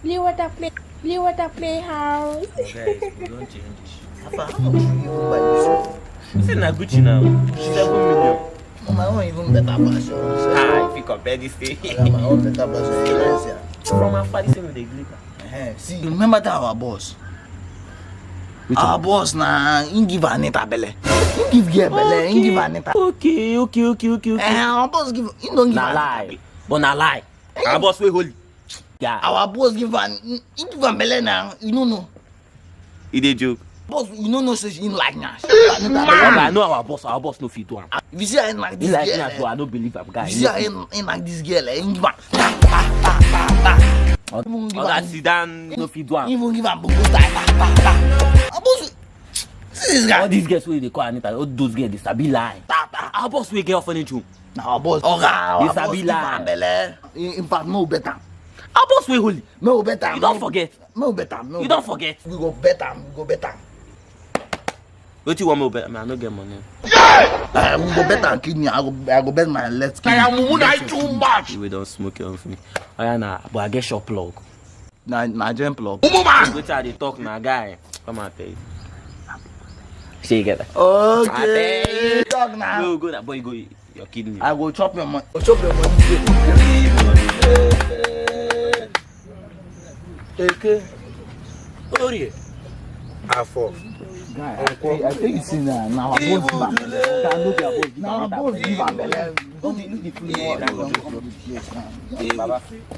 Play water playhouse. Guys, we don't change. Papa, how much you buy this? It's in Gucci now. 7 million. My own even better version. If you compare this thing. My own better version. From afar, this thing with the glitter. See, you remember that our boss? Our boss na he give Anita Belle. He give Belle, he give Anita. Okay. Our boss give, he don't give Na lie. But na lie. Our boss we holy. Yeah. Our boss give he give Belle now. You don't know. He dey joke. Boss, you don't know say she like Nash. I know our boss no fit do am. If you see her like this Like girl, so I don't believe am, guy. if you see her like this girl, he give her. Oga sit down no fit do am. Even give her bongo style. Our boss, see this guy. All these girls wey dey call Anita, all those girls dey sabi lie. Our boss wey get orphanage home. Our boss, our They boss sabi give lie. her Belle. In fact, no better. Our boss wey holy. No better. You don't forget. No better. No. You don't forget. We go better. We go better. Wetin you want me bet? I no get money. We go better and kidney. I go bet my left kidney. I am too much. We don't smoke it off me. Oh yeah, nah, but I get short plug. Na gem plug. Which I dey talk na guy. Come and tell you. See you get that. Okay. Talk now. Go that boy go your kidney. I go chop your money. Go chop your money. Okay. Ori. Afọ. Guy, I think you see now. Now our boss give am belle. Now our boss give am belle. Don't dey look the food.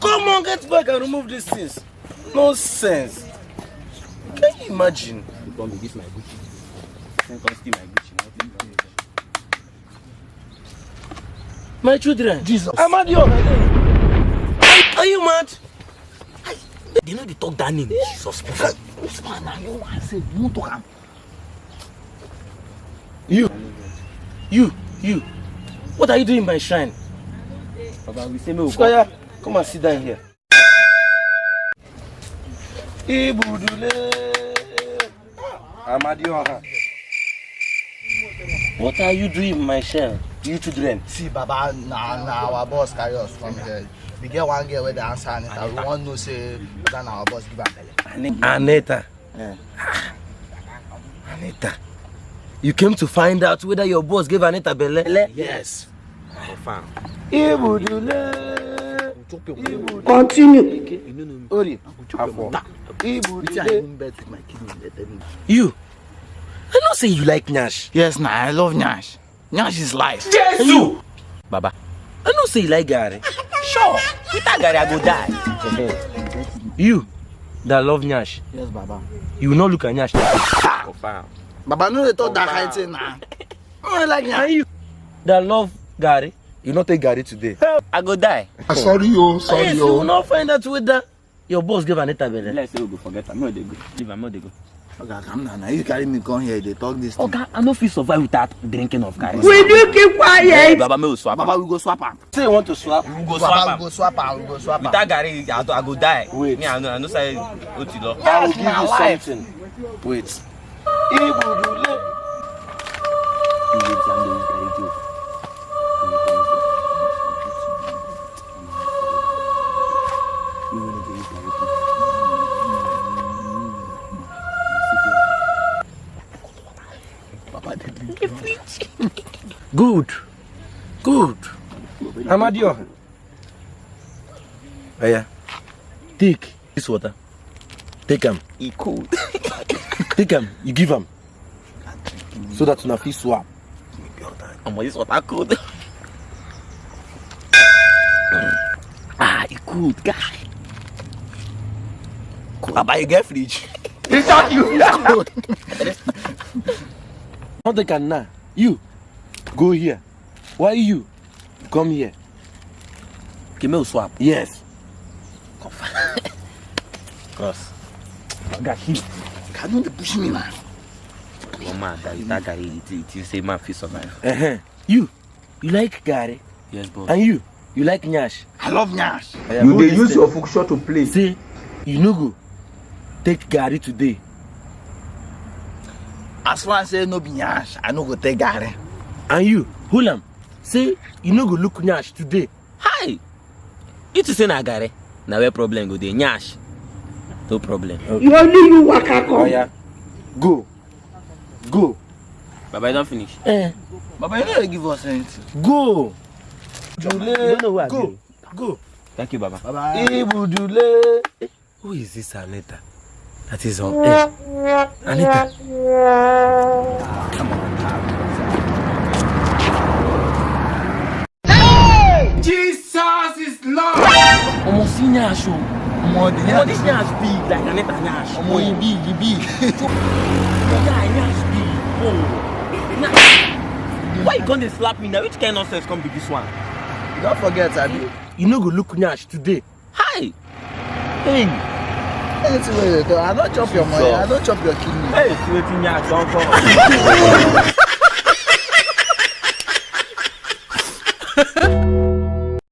Come on, get back and remove these things. Nonsense. Can you imagine? You come be this my Gucci. Then come steal my Gucci. My children. Jesus. Amadio. Are you mad? They know they talk that name. Jesus Christ. This man now you want say you won't talk am. You. What are you doing in my shrine? Baba, we say me Squire, come and sit down here. Ibudule. Amadio. What are you doing in my shrine? You children. See, Baba, now our boss carry us from here. We get one girl where they answer Anita. We want to say that our boss give her belle. Anita. Yeah. Anita. You came to find out whether your boss gave Anita Belle? Yes. Continue. Ori. You. I don't say you like Nash. Yes, nah, I love Nash. Nash is life. You. Baba. I don't say you like Gary. Sure. Without Gary, I go die. You that love Nash. Yes, Baba. You will not look at Nash. Baba, no, they talk that kind of thing now. I like Nash. And you that love Gary. You not take Gary today. I go die. Sorry, you will not find out whether your boss gave Anita Belle. Let's say we go forget. I'm not they go. Leave. I'm not they go. Okay, come now. Now you carry me come here. They talk this thing. Okay, I no fit survive without drinking of Gary. Will you keep quiet? Baba, me will swap. Baba, we go swap am. Say you want to swap. we go Baba, we go swap am. We go swap am. Without Gary, I go die. Wait. Me, I know say Otilo. I will give my you life. something. Wait. Good. Amadio. Yeah. Take this water. Take him. He cool. Take him. You give him. So that you not feel swap. I'm this water cool. He cool, guy. Baba, you get fridge. It's not you. Not the can now. You go here. Why you come here? Give me a swap. Yes. Cross. Got him. Can you push me now? Oh man, that guy, it say man feel survive. You like Gary, Yes, boss. and you like Nyash. I love Nash. You dey use your function to play. Say you no go take Gary today. As far as say no be Nash, I no go take Gary. And you, Hulam, say you no go look Nyash today. Hi. You to say na Gary. Now where problem go dey Nyash. No problem. You only you waka Oh come. yeah. Go. Go. Baba, you don't finish. Baba, you know they give us anything. Go. You don't know where Go. Go. Thank you, Baba. Bye-bye. Ibudule. Who is this Anita? That is on air. Anita. Jesus is Lord. Almost senior show. More You know, this nyash big like Anita nyash. More he big, he big. Yeah, nyash big. Oh. Nyash. Why you gonna slap me now? Which kind of nonsense come be this one? Don't forget, Abi. You no go look Nyash today. Hi. Hey. Anything where you do, I don't chop your money, I don't chop your kidney. Hey, see wetin nyash don come.